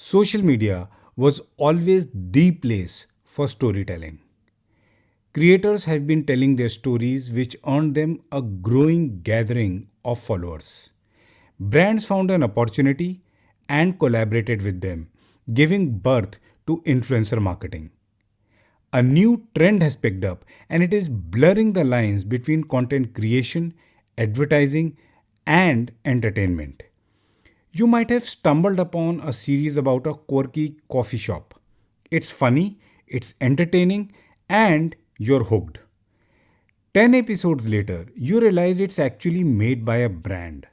Social media was always the place for storytelling. Creators have been telling their stories, which earned them a growing gathering of followers. Brands found an opportunity and collaborated with them, giving birth to influencer marketing. A new trend has picked up and it is blurring the lines between content creation, advertising, and entertainment. You might have stumbled upon a series about a quirky coffee shop. It's funny, it's entertaining, and you're hooked. 10 episodes later, you realize it's actually made by a brand.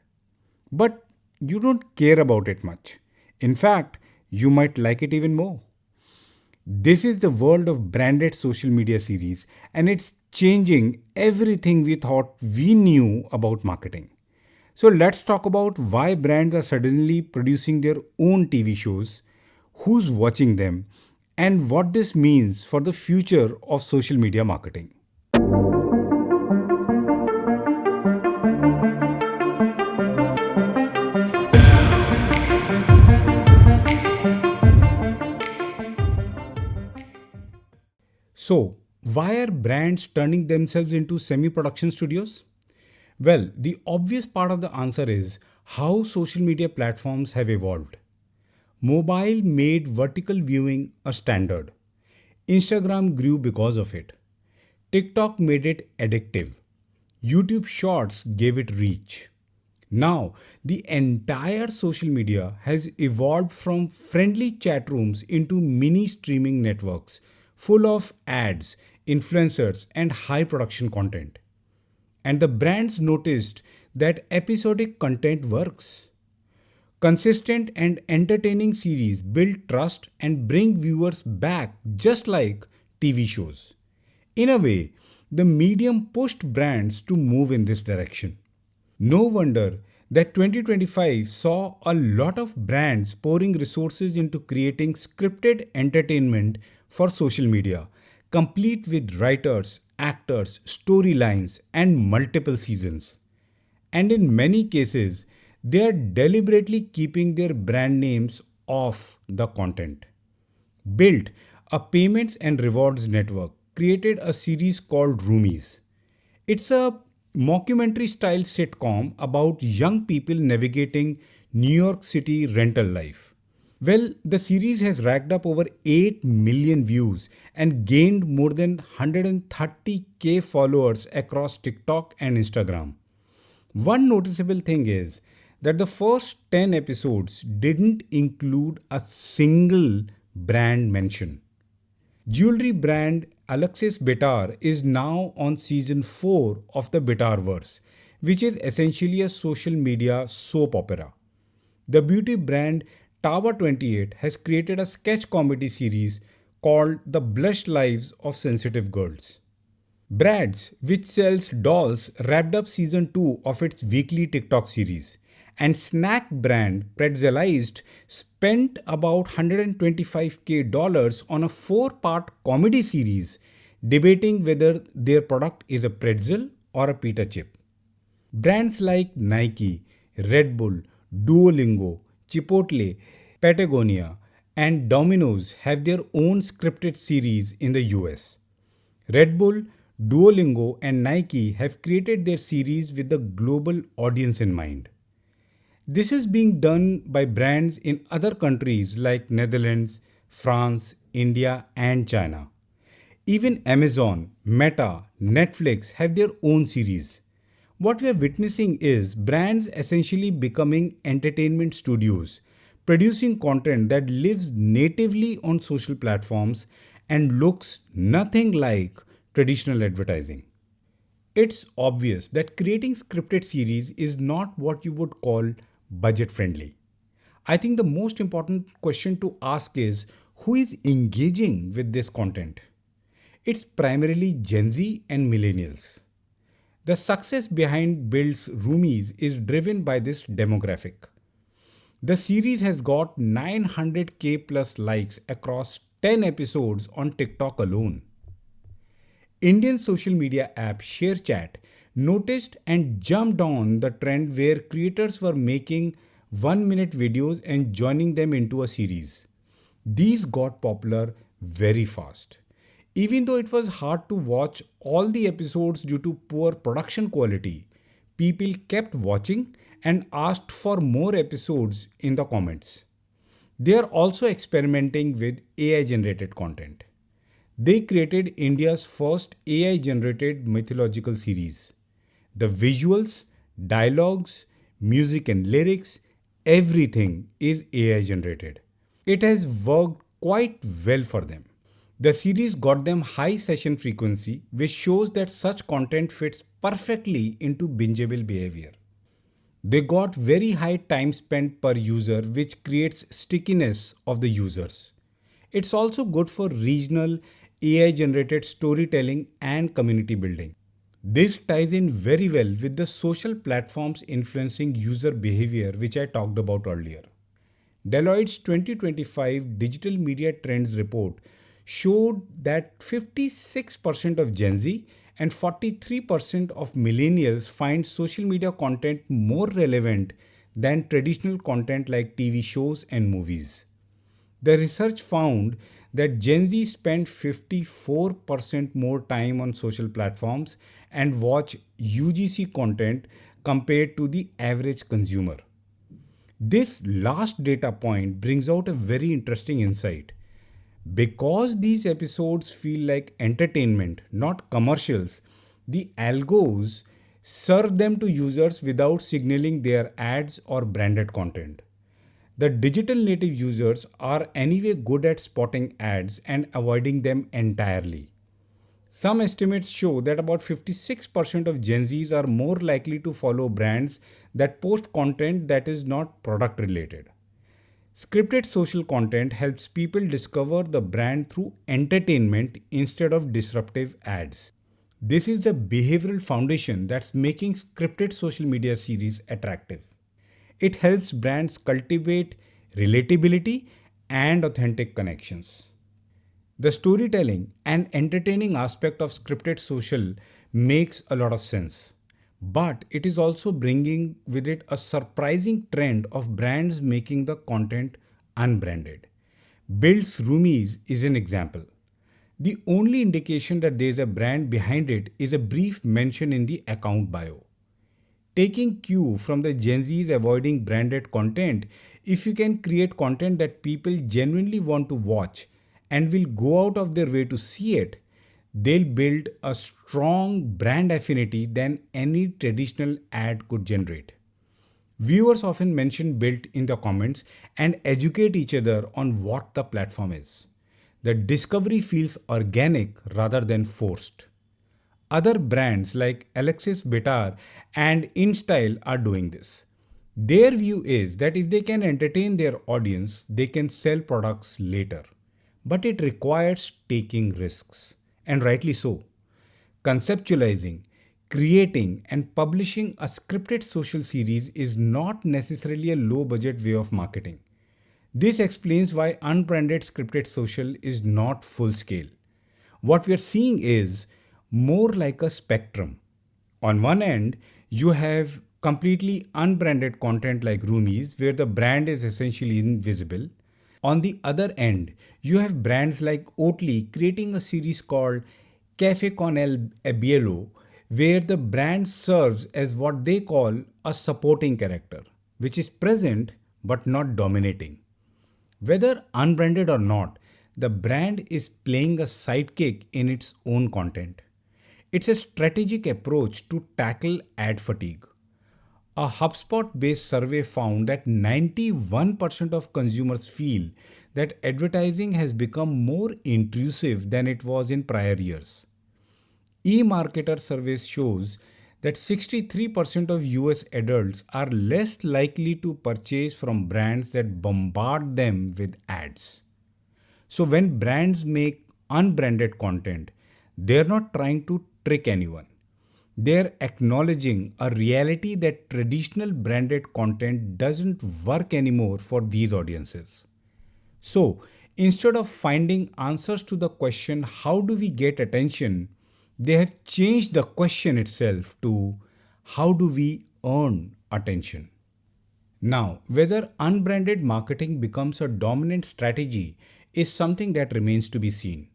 But you don't care about it much. In fact, you might like it even more. This is the world of branded social media series, and it's changing everything we thought we knew about marketing. So, let's talk about why brands are suddenly producing their own TV shows, who's watching them, and what this means for the future of social media marketing. So, why are brands turning themselves into semi production studios? Well, the obvious part of the answer is how social media platforms have evolved. Mobile made vertical viewing a standard. Instagram grew because of it. TikTok made it addictive. YouTube Shorts gave it reach. Now, the entire social media has evolved from friendly chat rooms into mini streaming networks full of ads, influencers, and high production content. And the brands noticed that episodic content works. Consistent and entertaining series build trust and bring viewers back just like TV shows. In a way, the medium pushed brands to move in this direction. No wonder that 2025 saw a lot of brands pouring resources into creating scripted entertainment for social media, complete with writers, actors, storylines, and multiple seasons. And in many cases, they are deliberately keeping their brand names off the content. Built a payments and rewards network, created a series called Roomies. It's a mockumentary style sitcom about young people navigating New York City rental life. Well, the series has racked up over 8 million views and gained more than 130k followers across TikTok and Instagram. One noticeable thing is that the first 10 episodes didn't include a single brand mention. Jewelry brand Alexis Betar is now on season 4 of the Betarverse, which is essentially a social media soap opera. The beauty brand Tower 28 has created a sketch comedy series called The Blush Lives of Sensitive Girls. Brad's, which sells dolls, wrapped up season 2 of its weekly TikTok series. And snack brand Pretzelized spent about $125k on a 4-part comedy series debating whether their product is a pretzel or a pita chip. Brands like Nike, Red Bull, Duolingo, Chipotle, Patagonia, and Domino's have their own scripted series in the US. Red Bull, Duolingo, and Nike have created their series with the global audience in mind. This is being done by brands in other countries like Netherlands, France, India, and China. Even Amazon, Meta, Netflix have their own series. What we are witnessing is brands essentially becoming entertainment studios, producing content that lives natively on social platforms and looks nothing like traditional advertising. It's obvious that creating scripted series is not what you would call budget friendly. I think the most important question to ask is who is engaging with this content? It's primarily Gen Z and millennials. The success behind Build's Roomies is driven by this demographic. The series has got 900k plus likes across 10 episodes on TikTok alone. Indian social media app ShareChat noticed and jumped on the trend where creators were making 1 minute videos and joining them into a series. These got popular very fast. Even though it was hard to watch all the episodes due to poor production quality, people kept watching and asked for more episodes in the comments. They are also experimenting with AI generated content. They created India's first AI generated mythological series. The visuals, dialogues, music, and lyrics, everything is AI generated. It has worked quite well for them. The series got them high session frequency, which shows that such content fits perfectly into bingeable behavior. They got very high time spent per user, which creates stickiness of the users. It's also good for regional AI generated storytelling and community building. This ties in very well with the social platforms influencing user behavior, which I talked about earlier. Deloitte's 2025 Digital Media Trends report showed that 56% of Gen Z and 43% of millennials find social media content more relevant than traditional content like TV shows and movies. The research found that Gen Z spend 54% more time on social platforms and watch UGC content compared to the average consumer. This last data point brings out a very interesting insight. Because these episodes feel like entertainment, not commercials, the algos serve them to users without signaling their ads or branded content. The digital native users are anyway good at spotting ads and avoiding them entirely. Some estimates show that about 56% of Gen Zs are more likely to follow brands that post content that is not product related. Scripted social content helps people discover the brand through entertainment instead of disruptive ads. This is the behavioral foundation that's making scripted social media series attractive. It helps brands cultivate relatability and authentic connections. The storytelling and entertaining aspect of scripted social makes a lot of sense. But it is also bringing with it a surprising trend of brands making the content unbranded. Build's Roomies is an example. The only indication that there is a brand behind it is a brief mention in the account bio. Taking cue from the Gen Zs avoiding branded content, if you can create content that people genuinely want to watch and will go out of their way to see it, they'll build a strong brand affinity than any traditional ad could generate. Viewers often mention Built in the comments and educate each other on what the platform is. The discovery feels organic rather than forced. Other brands like Alexis Bitar and InStyle are doing this. Their view is that if they can entertain their audience, they can sell products later. But it requires taking risks, and rightly so. Conceptualizing, creating, and publishing a scripted social series is not necessarily a low budget way of marketing. This explains why unbranded scripted social is not full scale. What we are seeing is more like a spectrum. On one end, you have completely unbranded content like Roomies, where the brand is essentially invisible. On the other end, you have brands like Oatly creating a series called Cafe con el Abuelo, where the brand serves as what they call a supporting character, which is present but not dominating. Whether unbranded or not, the brand is playing a sidekick in its own content. It's a strategic approach to tackle ad fatigue. A HubSpot based survey found that 91% of consumers feel that advertising has become more intrusive than it was in prior years. eMarketer surveys shows that 63% of US adults are less likely to purchase from brands that bombard them with ads. So when brands make unbranded content, they're not trying to trick anyone. They're acknowledging a reality that traditional branded content doesn't work anymore for these audiences. So instead of finding answers to the question, how do we get attention? They have changed the question itself to how do we earn attention? Now, whether unbranded marketing becomes a dominant strategy is something that remains to be seen.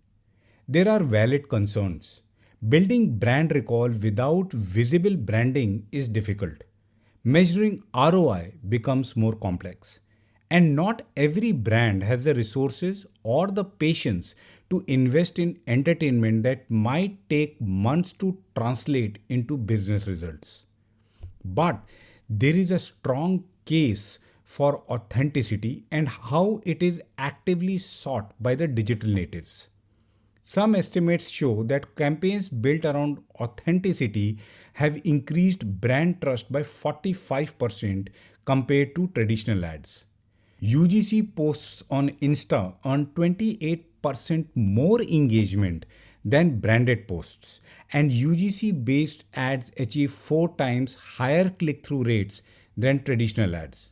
There are valid concerns. Building brand recall without visible branding is difficult. Measuring ROI becomes more complex. And not every brand has the resources or the patience to invest in entertainment that might take months to translate into business results. But there is a strong case for authenticity and how it is actively sought by the digital natives. Some estimates show that campaigns built around authenticity have increased brand trust by 45% compared to traditional ads. UGC posts on Insta earn 28% more engagement than branded posts, and UGC based ads achieve 4 times higher click through rates than traditional ads.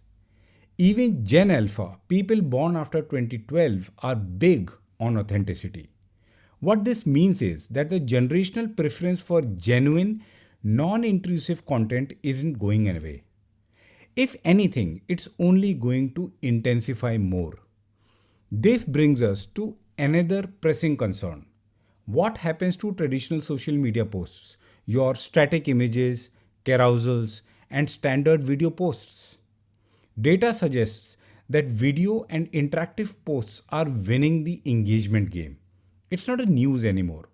Even Gen Alpha, people born after 2012, are big on authenticity. What this means is that the generational preference for genuine, non intrusive content isn't going away. If anything, it's only going to intensify more. This brings us to another pressing concern. What happens to traditional social media posts, your static images, carousels, and standard video posts? Data suggests that video and interactive posts are winning the engagement game. It's not a news anymore.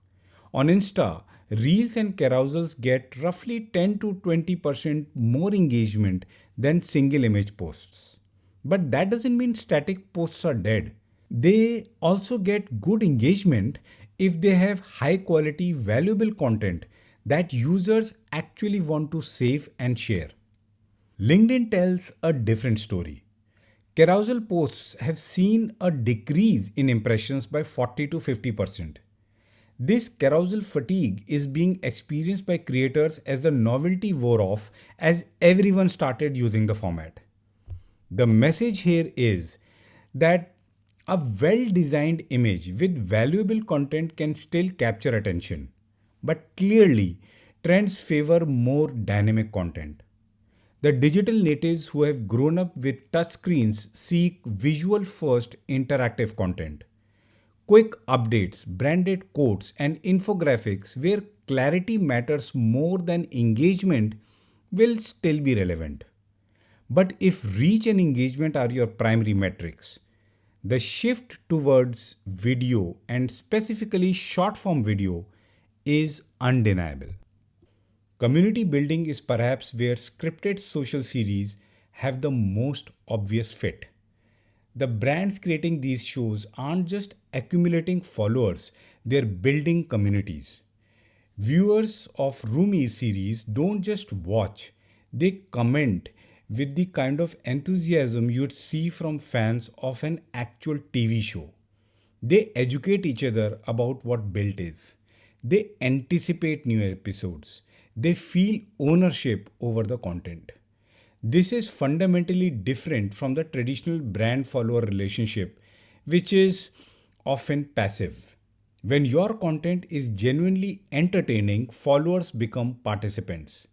On Insta, reels and carousels get roughly 10 to 20% more engagement than single image posts. But that doesn't mean static posts are dead. They also get good engagement if they have high quality, valuable content that users actually want to save and share. LinkedIn tells a different story. Carousel posts have seen a decrease in impressions by 40 to 50%. This carousel fatigue is being experienced by creators as the novelty wore off as everyone started using the format. The message here is that a well designed image with valuable content can still capture attention, but clearly, trends favor more dynamic content. The digital natives who have grown up with touchscreens seek visual first interactive content. Quick updates, branded quotes, and infographics where clarity matters more than engagement will still be relevant. But if reach and engagement are your primary metrics, the shift towards video and specifically short form video is undeniable. Community building is perhaps where scripted social series have the most obvious fit. The brands creating these shows aren't just accumulating followers, they're building communities. Viewers of Rumi series don't just watch, they comment with the kind of enthusiasm you'd see from fans of an actual TV show. They educate each other about what built is. They anticipate new episodes. They feel ownership over the content. This is fundamentally different from the traditional brand follower relationship, which is often passive. When your content is genuinely entertaining, followers become participants.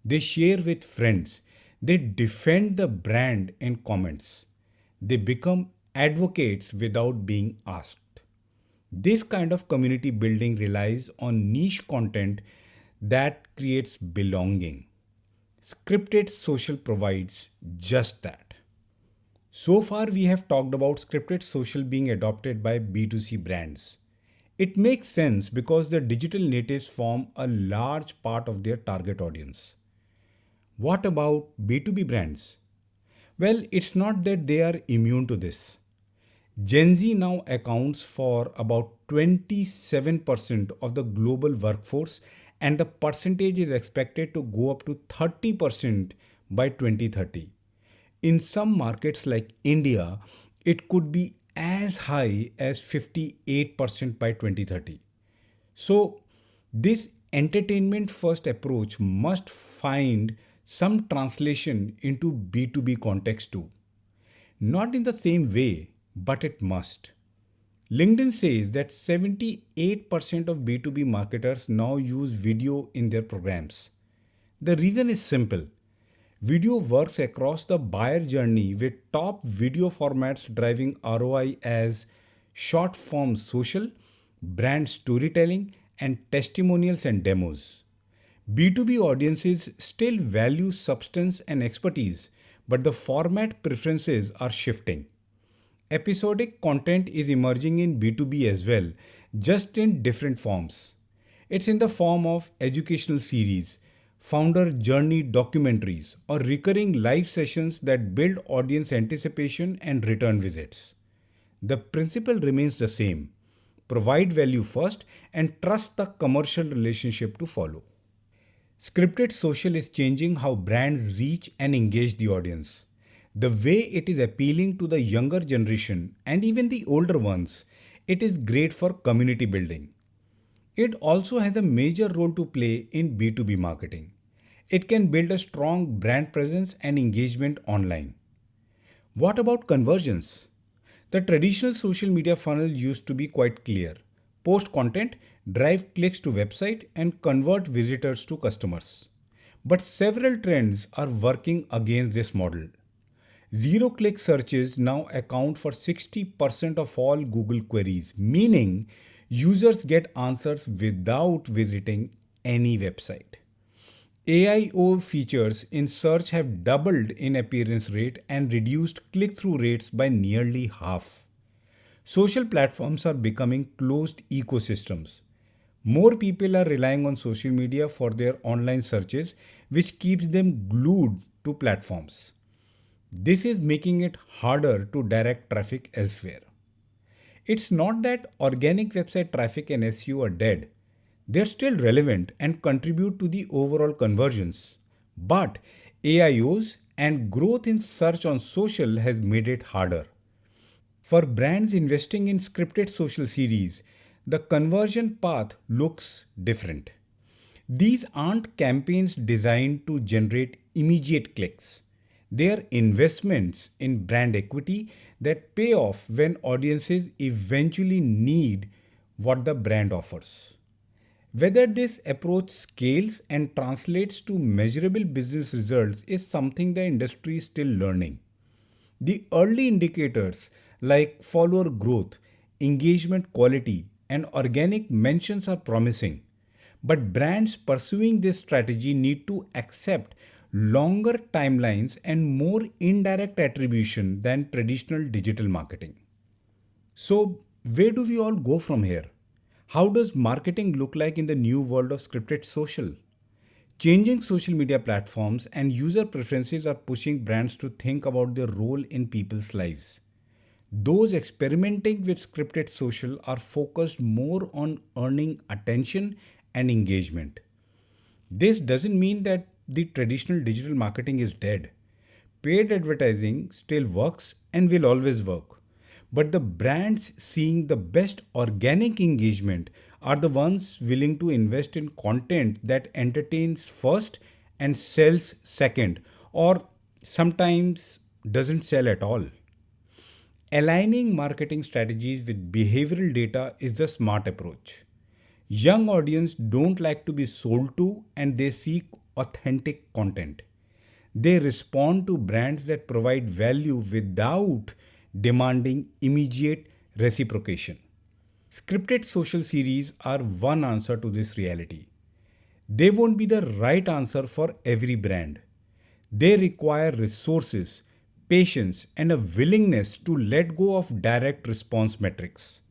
They share with friends. They defend the brand in comments. They become advocates without being asked. This kind of community building relies on niche content that creates belonging. Scripted social provides just that. So far, we have talked about scripted social being adopted by B2C brands. It makes sense because the digital natives form a large part of their target audience. What about B2B brands? Well, it's not that they are immune to this. Gen Z now accounts for about 27% of the global workforce, and the percentage is expected to go up to 30% by 2030. In some markets like India, it could be as high as 58% by 2030. So, this entertainment first approach must find some translation into B2B context too. Not in the same way, but it must. LinkedIn says that 78% of B2B marketers now use video in their programs. The reason is simple. Video works across the buyer journey with top video formats driving ROI as short form social, brand storytelling, and testimonials and demos. B2B audiences still value substance and expertise, but the format preferences are shifting. Episodic content is emerging in B2B as well, just in different forms. It's in the form of educational series, founder journey documentaries, or recurring live sessions that build audience anticipation and return visits. The principle remains the same: provide value first and trust the commercial relationship to follow. Scripted social is changing how brands reach and engage the audience. The way it is appealing to the younger generation and even the older ones, it is great for community building. It also has a major role to play in B2B marketing. It can build a strong brand presence and engagement online. What about conversions? The traditional social media funnel used to be quite clear. Post content, drive clicks to website and convert visitors to customers. But several trends are working against this model. Zero click searches now account for 60% of all Google queries, meaning users get answers without visiting any website. AIO features in search have doubled in appearance rate and reduced click through rates by nearly half. Social platforms are becoming closed ecosystems. More people are relying on social media for their online searches, which keeps them glued to platforms. This is making it harder to direct traffic elsewhere. It's not that organic website traffic and SEO are dead. They're still relevant and contribute to the overall conversions. But AIOs and growth in search on social has made it harder. For brands investing in scripted social series, the conversion path looks different. These aren't campaigns designed to generate immediate clicks. They are investments in brand equity that pay off when audiences eventually need what the brand offers. Whether this approach scales and translates to measurable business results is something the industry is still learning. The early indicators like follower growth, engagement quality, and organic mentions are promising. But brands pursuing this strategy need to accept longer timelines and more indirect attribution than traditional digital marketing. So, where do we all go from here? How does marketing look like in the new world of scripted social? Changing social media platforms and user preferences are pushing brands to think about their role in people's lives. Those experimenting with scripted social are focused more on earning attention and engagement. This doesn't mean that the traditional digital marketing is dead. Paid advertising still works and will always work. But the brands seeing the best organic engagement are the ones willing to invest in content that entertains first and sells second, or sometimes doesn't sell at all. Aligning marketing strategies with behavioral data is the smart approach. Young audience don't like to be sold to and they seek authentic content. They respond to brands that provide value without demanding immediate reciprocation. Scripted social series are one answer to this reality. They won't be the right answer for every brand. They require resources, patience, and a willingness to let go of direct response metrics.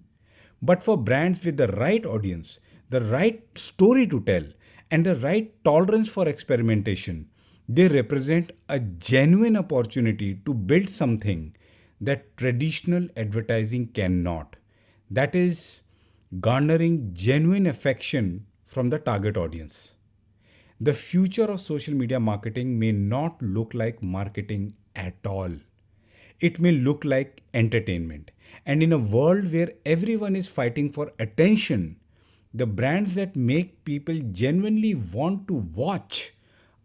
But for brands with the right audience, the right story to tell, and the right tolerance for experimentation, they represent a genuine opportunity to build something that traditional advertising cannot. That is, garnering genuine affection from the target audience. The future of social media marketing may not look like marketing at all. It may look like entertainment. And in a world where everyone is fighting for attention, the brands that make people genuinely want to watch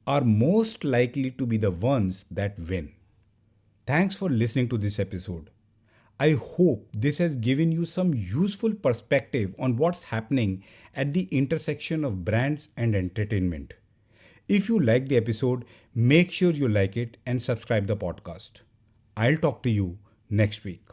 are most likely to be the ones that win. Thanks for listening to this episode. I hope this has given you some useful perspective on what's happening at the intersection of brands and entertainment. If you liked the episode, Make sure you like it and subscribe the podcast. I'll talk to you next week.